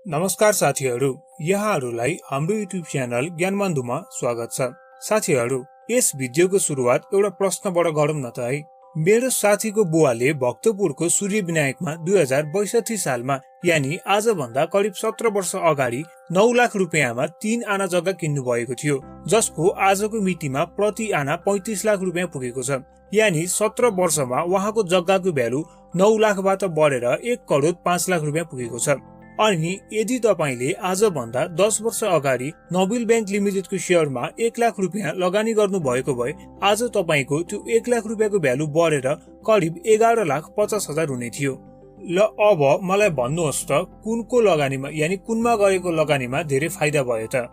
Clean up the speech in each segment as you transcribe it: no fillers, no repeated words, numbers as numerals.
नमस्कार साथीहरू, यहाँहरूलाई हाम्रो युट्युब च्यानल ज्ञानमान्दुमा स्वागत छ। साथीहरू, यस भिडियोको सुरुवात एउटा प्रश्नबाट गरौँ न त है। मेरो साथीको बुवाले भक्तपुरको सूर्य विनायकमा 2062 सालमा यानी आजभन्दा करिब 17 वर्ष अगाडि 9 लाख रुपियाँमा 3 आना जग्गा किन्नु भएको थियो, जसको आजको मितिमा प्रति आना 35 लाख रुपियाँ पुगेको छ। यानी 17 वर्षमा उहाँको जग्गाको भ्यालु 9 लाखबाट बढेर 1 करोड 5 लाख रुपियाँ पुगेको छ। अनि यदि तपाईले आज भन्दा 10 वर्ष अगाडि नोबेल बैंक लिमिटेडको शेयरमा 1 लाख रुपियाँ लगानी गर्नु भएको भए आज तपाईको त्यो 1 लाख रुपियाँको भ्यालु बढेर करिब 11 लाख 50 हजार हुने थियो। ल अब मलाई भन्नुहोस् त कुनको लगानीमा यानी कुनमा गरेको लगानीमा धेरै फाइदा भयो त?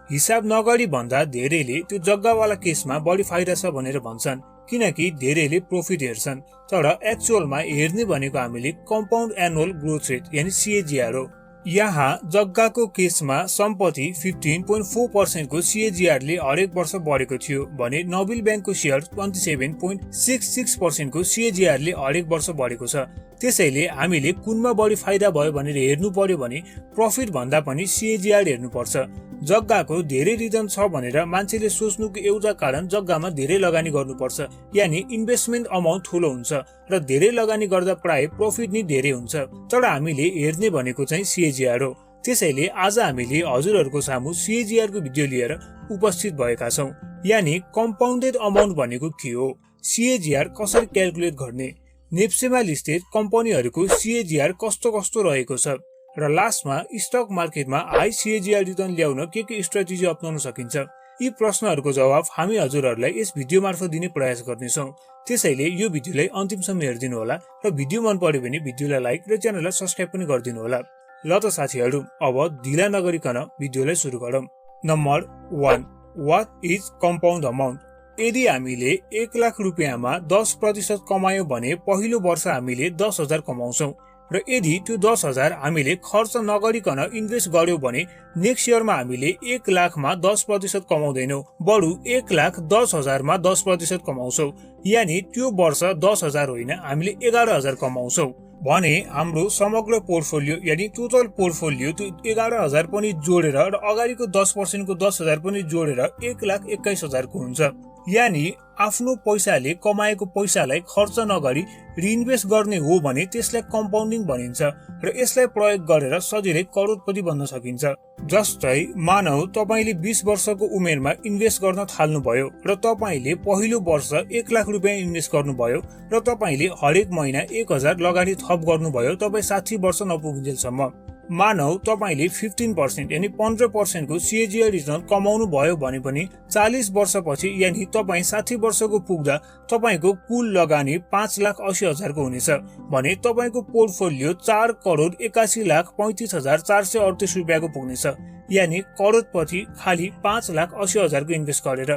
हिसाब नगरी भन्दा धेरैले त्यो जग्गावाला केसमा बढी फाइदा छ भनेर भन्छन्, किनकि धेरैले प्रॉफिट हेर्छन्। तर एक्चुअलमा हेर्ने भनेको हामीले कम्पाउन्ड एनुअल ग्रोथ रेट यानी CAGR हो। यहाँ जग्गाको केसमा सम्पत्ति 15.4% को CAGR ले हरेक वर्ष बढेको थियो भने नोबेल बैंकको शेयर 27.66% को CAGR ले हरेक वर्ष बढेको छ। त्यसैले हामीले कुनमा बढी फाइदा भयो भनेर हेर्नु पर्यो भने प्रॉफिट भन्दा पनि CAGR हेर्नु पर्छ। जग्गाको धेरै रिटर्न छ भनेर मान्छेले सोच्नुको एउटा कारण जग्गामा धेरै लगानी गर्नुपर्छ, यानी इन्भेस्टमेन्ट अमाउन्ट ठूलो हुन्छ र धेरै लगानी गर्दा प्राय प्रॉफिट नि धेरै हुन्छ। तर हामीले हेर्ने भनेको चाहिँ CAGR हो। त्यसैले आज हामीले हजुरहरूको सामु CAGR को भिडियो लिएर उपस्थित भएका छौं। यानी कम्पाउन्डेड अमाउन्ट भनेको के हो, CAGR कसरी क्याल्कुलेट गर्ने, नेप्सेमा लिस्टेड कम्पनीहरूको CAGR कस्तो रहेको छ र लास्टमा स्टक मार्केटमा हाई CAGR रिटर्न ल्याउन के स्ट्रेटेजी अपनाउन सकिन्छ। यी प्रश्नहरूको जवाब हामी हजुरहरूलाई यस भिडियो मार्फत दिने प्रयास गर्नेछौं। त्यसैले यो भिडियोलाई अन्तिमसम्म हेर्दिनु होला र भिडियो मन पर्यो भने भिडियोलाई लाइक र च्यानललाई सब्स्क्राइब पनि गरिदिनु होला। ल त साथीहरू, अब ढिला नगरिकन भिडियोलाई सुरु गरौँ। Number 1, what is compound amount? यदि हामीले 1 लाख रुपियाँमा 10% कमायौं भने पहिलो वर्ष हामीले 10,000 कमाउँछौं र यदि त्यो 10,000 हामीले खर्च नगरिकन इन्भेस्ट गर्यौं भने नेक्स्ट इयरमा हामीले 1 लाखमा 10% कमाउँदैनौं, बरु 1 लाख 10,000 मा 10% कमाउँछौं। यानी त्यो वर्ष 10,000 होइन, हामीले 11,000 कमाउँछौं भने हाम्रो समग्र पोर्टफोलियो यानी टोटल पोर्टफोलियो त्यो 11,000 पनि जोडेर र अगाडिको 10% को 10,000 पनि जोडेर 1,21,000 को हुन्छ। यानी आफ्नो पैसाले कमाएको पैसालाई खर्च नगरी रिइन्भेस्ट गर्ने हो भने त्यसलाई कम्पाउन्डिङ भनिन्छ र यसलाई प्रयोग गरेर सजिलै करोडपति बन्न सकिन्छ। जस्तै मानौ तपाईले 20 वर्षको उमेरमा इन्भेस्ट गर्न थाल्नुभयो र तपाईले पहिलो वर्ष 1 लाख रुपियाँ इन्भेस्ट गर्नुभयो र तपाईले हरेक महिना 1,000 लगानी थप गर्नुभयो तपाई 60 वर्ष नपुगुन्जेलसम्म। मानौ तपाईले 15% यानी 15% को CAGR रिटर्न कमाउनु भयो भने पनि 40 वर्षपछि यानी तपाई 60 वर्षको पुग्दा तपाईको कुल लगानी 5,80,000 को हुनेछ भने तपाईको पोर्टफोलियो 4 करोड 81,35,438 रुपियाँको पुग्नेछ। यानी करोडपति खाली 5,80,000 को इन्भेस्ट गरेर।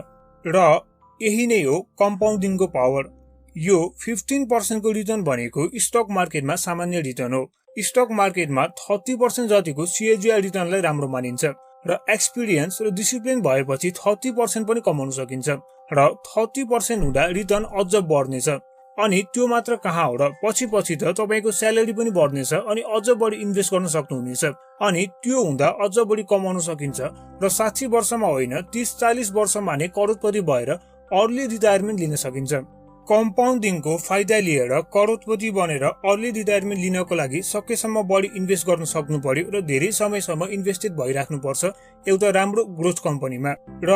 र यही नै हो कम्पाउन्डिङको पावर। यो 15% को रिटर्न भनेको स्टक मार्केटमा सामान्य रिटर्न हो। स्टक मार्केटमा 30% जतिको CAGR रिटर्नलाई राम्रो मानिन्छ र एक्सपिरियन्स र डिसिप्लिन भएपछि 30% पनि कमाउन सकिन्छ र 30% हुँदा रिटर्न अझ बढ्नेछ। अनि त्यो मात्र कहाँ हो र पछि त तपाईको स्यालेरी पनि बढ्नेछ अनि अझ बढी इन्भेस्ट गर्न सक्नुहुनेछ अनि त्यो हुँदा अझ बढी कमाउन सकिन्छ र 60 वर्षमा होइन 30-40 वर्षमा नै करोडपति भएर अर्ली रिटायरमेन्ट लिन सकिन्छ। कम्पाउन्डिङको फाइदा लिएर करोडपति बनेर अर्ली रिटायरमेन्ट लिनको लागि सकेसम्म बढी इन्भेस्ट गर्न सक्नु पर्यो र धेरै समयसम्म इन्भेस्टेड भइराख्नु पर्छ एउटा राम्रो ग्रोथ कम्पनीमा र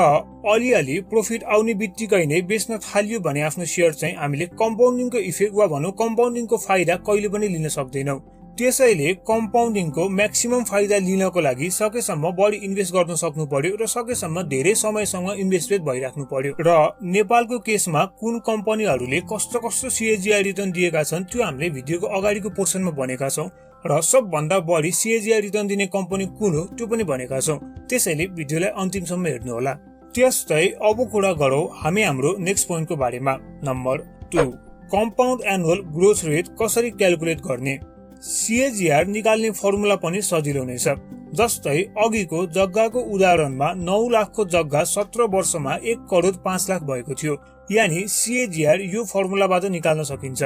अलिअलि प्रॉफिट आउने बित्तिकै नै बेच्न थालियो भने आफ्नो शेयर चाहिँ हामीले कम्पाउन्डिङको इफेक्ट वा भनौं कम्पाउन्डिङको फाइदा कहिले पनि लिन सक्दैनौं। त्यसैले कम्पाउन्डिङको म्याक्सिमम फाइदा लिनको लागि सकेसम्म बढी इन्भेस्ट गर्न सक्नु पर्यो र सकेसम्म धेरै समयसम्म इन्भेस्टेड भइराख्नु पर्यो। र नेपालको केसमा कुन कम्पनीहरूले कस्तो CAGR रिटर्न दिएका छन् त्यो हामीले भिडियोको अगाडिको पोर्सनमा भनेका छौं र सबभन्दा बढी CAGR रिटर्न दिने कम्पनी कुन हो त्यो पनि भनेका छौं। त्यसैले भिडियोलाई अन्तिमसम्म हेर्नु होला। त्यस्तै अब कुरा गरौँ हामी हाम्रो नेक्स्ट पोइन्टको बारेमा। Number 2, compound annual growth rate कसरी क्याल्कुलेट गर्ने? CAGR निकाल्ने फर्मुला पनि सजिलो नै छ। जस्तै अघिको जग्गाको उदाहरणमा 9 लाखको जग्गा 17 वर्षमा 1 करोड 5 लाख भएको थियो। यानी CAGR यो फर्मुलाबाट निकाल्न सकिन्छ।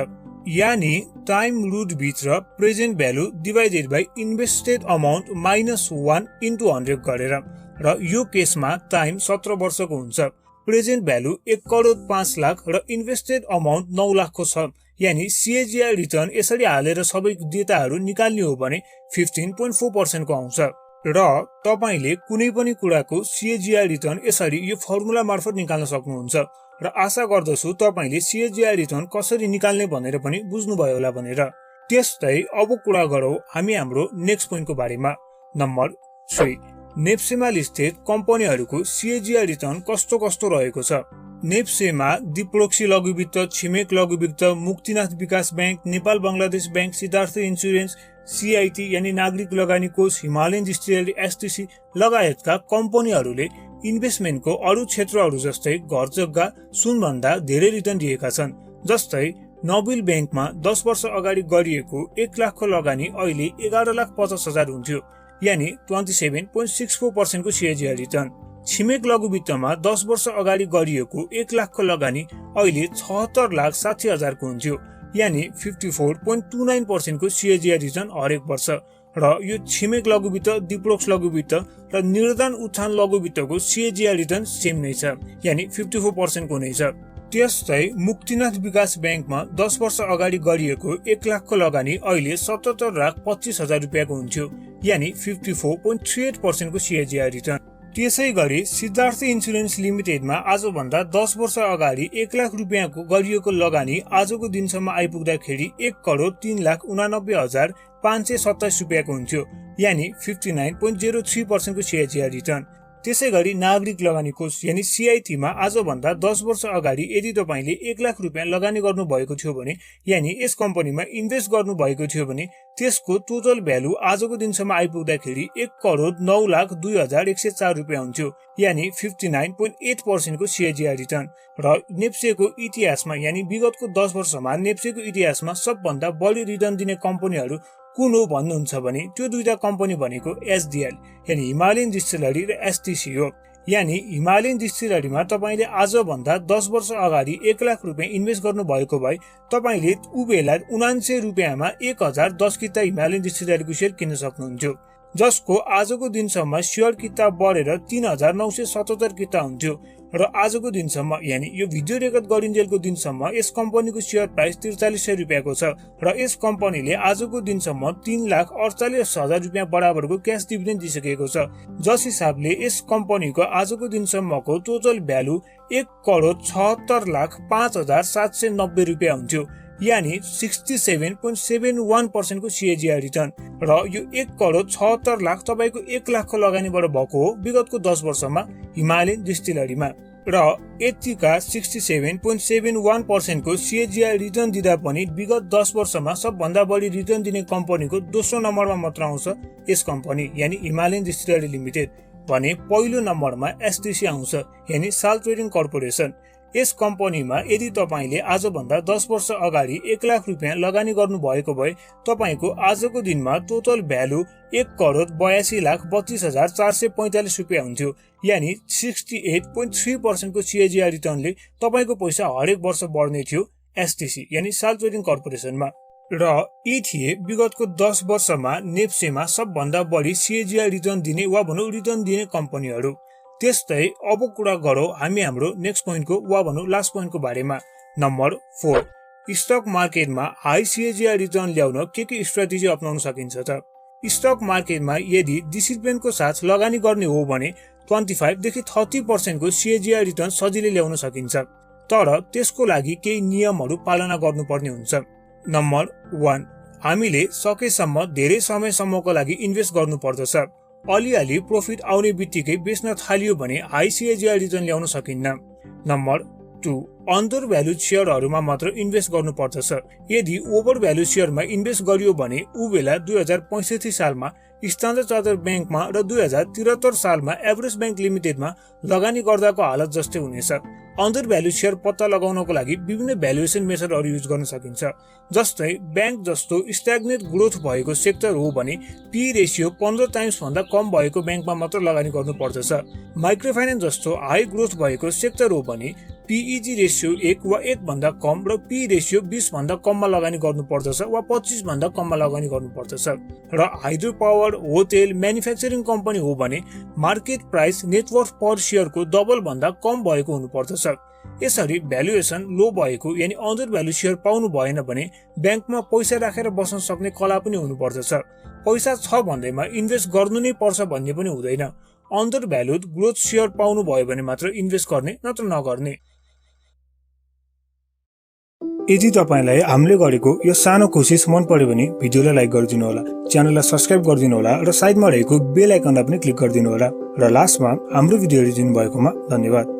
यानी टाइम रुट भित्र present value divided by invested amount -1 into 100 गरेर र यो केसमा टाइम 17 वर्षको हुन्छ। प्रेजेन्ट भ्यालु 1,05,00,000 र इन्भेस्टेड अमाउन्ट 9 लाखको छ। यानी CAGR रिटर्न यसरी हालेर सबै डेटाहरू निकाल्ने हो भने 15.4% को आउँछ। र तपाईले कुनै पनि कुराको CAGR रिटर्न यसरी यो फर्मुला मार्फत निकाल्न सक्नुहुन्छ र आशा गर्दछु तपाईले CAGR रिटर्न कसरी निकाल्ने भनेर पनि बुझ्नुभयो होला भनेर। त्यस्तै अब कुरा गरौँ हामी हाम्रो नेक्स्ट पोइन्टको बारेमा। नम्बर 3, नेप्सेमा लिस्टेड कम्पनीहरूको CAGR रिटर्न कस्तो कस्तो रहेको छ। नेप्सेमा दिप्रोक्सी लघु वित्त, छिमेक लघु वित्त, मुक्तिनाथ विकास bank, Nepal Bangladesh bank, Siddhartha insurance, CIT यानी नागरिक लगानी कोष, हिमालयन डिस्टिलरी, STC लगायतका कम्पनीहरूले इन्भेस्टमेन्टको अरू क्षेत्रहरू जस्तै घर जग्गा, सुनभन्दा धेरै रिटर्न दिएका छन्। जस्तै नोबेल बैंकमा 10 वर्ष अगाडि गरिएको 1 लाखको लगानी अहिले 11,50,000 हुन्थ्यो, यानी 27.64% को CAGR रिटर्न। छिमेक लघु वित्तमा 10 वर्ष अगाडि गरिएको 1 लाखको लगानी अहिले 76,60,000 को हुन्थ्यो, यानी 54.29% को CAGR रिटर्न हरेक वर्ष। र यो छिमेक लघु वित्त, दिप्रोक्स लघु वित्त र निर्धन उत्थान लघु वित्तको CAGR रिटर्न सेम नै छ, यानी 54% को नै छ। त्यस्तै मुक्तिनाथ विकास बैंकमा 10 वर्ष अगाडि गरिएको 1 लाखको लगानी अहिले 77,25,000 रुपियाँको हुन्थ्यो, यानी 54.38% को CAGR रिटर्न। त्यसै गरी सिद्धार्थ इन्सुरेन्स लिमिटेडमा आजभन्दा 10 वर्ष अगाडि 1 लाख रुपियाँको गरिएको लगानी आजको दिनसम्म आइपुग्दाखेरि 1,89,89,527 रुपियाँको हुन्थ्यो, यानी 59.03% को CAGR रिटर्न। त्यसै गरी नागरिक लगानी कोष यानी CIT मा आजभन्दा 10 वर्ष अगाडि यदि तपाईले 1 लाख रुपियाँ लगानी गर्नु भएको थियो भने, यानी यस कम्पनीमा इन्भेस्ट गर्नु भएको थियो भने त्यसको टोटल भ्यालु आजको दिनसम्म आइपुग्दाखेरि 1,09,02,104 रुपियाँ हुन्थ्यो, यानी 59.8% को CAGR रिटर्न। र नेप्सेको इतिहासमा यानी विगतको 10 वर्षमा नेप्सेको इतिहासमा सबभन्दा बढी रिटर्न दिने कम्पनीहरू कुन हो भन्नुहुन्छ भने त्यो दुईटा कम्पनी भनेको SDL यानी हिमालयन डिस्टिलरी र STC हो। यानी हिमालयन डिस्टिलरीमा तपाईले आजभन्दा 10 वर्ष अगाडि 1 लाख रुपियाँ इन्भेस्ट गर्नु भएको भए तपाईले उबेला 79 रुपियाँमा 1010 किता हिमालयन डिस्टिलरीको सेयर किन्न सक्नुहुन्थ्यो, जसको आजको दिनसम्म शेयर किता बढेर 3,977 किता हुन्थ्यो। र आजको दिनसम्म यानी यो भिडियो रेकर्ड गरिन्जेलको दिनसम्म यस कम्पनीको शेयर प्राइस 4300 रुपियाँको छ र यस कम्पनीले आजको दिनसम्म 3,48,000 रुपियाँ बराबरको क्याश डिभिडेन्ड दिइसकेको छ, जस हिसाबले यस कम्पनीको आजको दिनसम्मको टोटल भ्यालु 1,76,05,790 रुपियाँ हुन्थ्यो, यानी 67.71% को CAGR रिटर्न। र यो 1,76,00,000 तपाईको 1 लाखको लगानीबाट भएको हो विगतको 10 वर्षमा हिमालयन डिस्टिलरीमा। र यतिका 67.71% को CAGR रिटर्न दिँदा पनि विगत 10 वर्षमा सबभन्दा बढी रिटर्न दिने कम्पनीको दोस्रो नम्बरमा मात्र आउँछ यस कम्पनी यानी हिमालयन डिस्टिलरी लिमिटेड भने पहिलो नम्बरमा STC आउँछ यानी साल ट्रेडिङ कर्पोरेसन। यस कम्पनीमा यदि तपाईले आजभन्दा 10 वर्ष अगाडि 1 लाख रुपियाँ लगानी गर्नु भएको भए तपाईको आजको दिनमा टोटल भ्यालु 1,82,32,445 रुपियाँ हुन्थ्यो, यानी 68.3% को CAGR रिटर्नले तपाईको पैसा हरेक वर्ष बढ्ने थियो STC यानी साल ट्रेडिङ कर्पोरेसनमा। र यी थिए विगतको 10 वर्षमा नेप्सेमा सबभन्दा बढी CAGR रिटर्न दिने वा भनौं रिटर्न दिने कम्पनीहरू। त्यस्तै अब कुरा गरौँ हामी हाम्रो नेक्स्ट पोइन्टको वा भनौं लास्ट पोइन्टको बारेमा। नम्बर 4, स्टक मार्केटमा हाई CAGR रिटर्न ल्याउन के स्ट्र्याटेजी अपनाउन सकिन्छ त। स्टक मार्केटमा यदि डिसिप्लिनको साथ लगानी गर्ने हो भने 25 देखि 30% को CAGR रिटर्न सजिलै ल्याउन सकिन्छ, तर त्यसको लागि केही नियमहरू पालना गर्नुपर्ने हुन्छ। नम्बर 1, हामीले सकेसम्म धेरै समयसम्मको लागि इन्भेस्ट गर्नुपर्दछ। अलिअलि प्रॉफिट आउने बित्तिकै बेच्न थालियो भने हाई CAGR रिटर्न ल्याउन सकिन्न। नम्बर 2, अन्डर भ्यालु शेयरहरूमा मात्र इन्भेस्ट गर्नुपर्दछ। यदि ओभर भ्यालु शेयरमा इन्भेस्ट गरियो भने उबेला 2065 सालमा स्ट्यान्डर्ड चार्टर्ड बैंकमा र 2073 सालमा एभरेज बैंक लिमिटेडमा लगानी गर्दाको हालत जस्तै हुनेछ। अन्डर भ्यालु शेयर पत्ता लगाउनको लागि विभिन्न भ्यालुएसन मेथडहरू युज गर्न सकिन्छ, जस्तै बैंक जस्तो स्ट्याग्नेट ग्रोथ भएको सेक्टर हो भने पी रेशियो 15 टाइम्स भन्दा कम भएको बैंकमा मात्र लगानी गर्नुपर्दछ। माइक्रो फाइनान्स जस्तो हाई ग्रोथ भएको सेक्टर हो भने PEG रेसियो 1 वा 1 भन्दा कम र P रेसियो 20 भन्दा कममा लगानी गर्नुपर्दछ वा 25 भन्दा कममा लगानी गर्नुपर्दछ। र hydro power hotel manufacturing company हो भने मार्केट प्राइस नेटवर्थ पर शेयरको डबल भन्दा कम भएको हुनुपर्दछ। यसरी भ्यालुएसन लो भएको यानि अन्डर भ्यालु शेयर पाउनु भएन भने ब्याङ्कमा पैसा राखेर बस्न सक्ने कला पनि हुनुपर्दछ। पैसा छ भन्दैमा इन्भेस्ट गर्नु नै पर्छ भन्ने पनि हुँदैन। अन्डर भ्यालुड ग्रोथ शेयर पाउनु भयो भने मात्र इन्भेस्ट गर्ने नत्र नगर्ने। यदि तपाईलाई हामीले गरेको यो सानो कोसिस मन पर्यो भने भिडियोलाई लाइक गरिदिनु होला, च्यानललाई सब्स्क्राइब गरिदिनु होला र साइडमा रहेको बेल आइकनलाई पनि क्लिक गरिदिनु होला। र लास्टमा हाम्रो भिडियो हेरिदिनु भएकोमा धन्यवाद।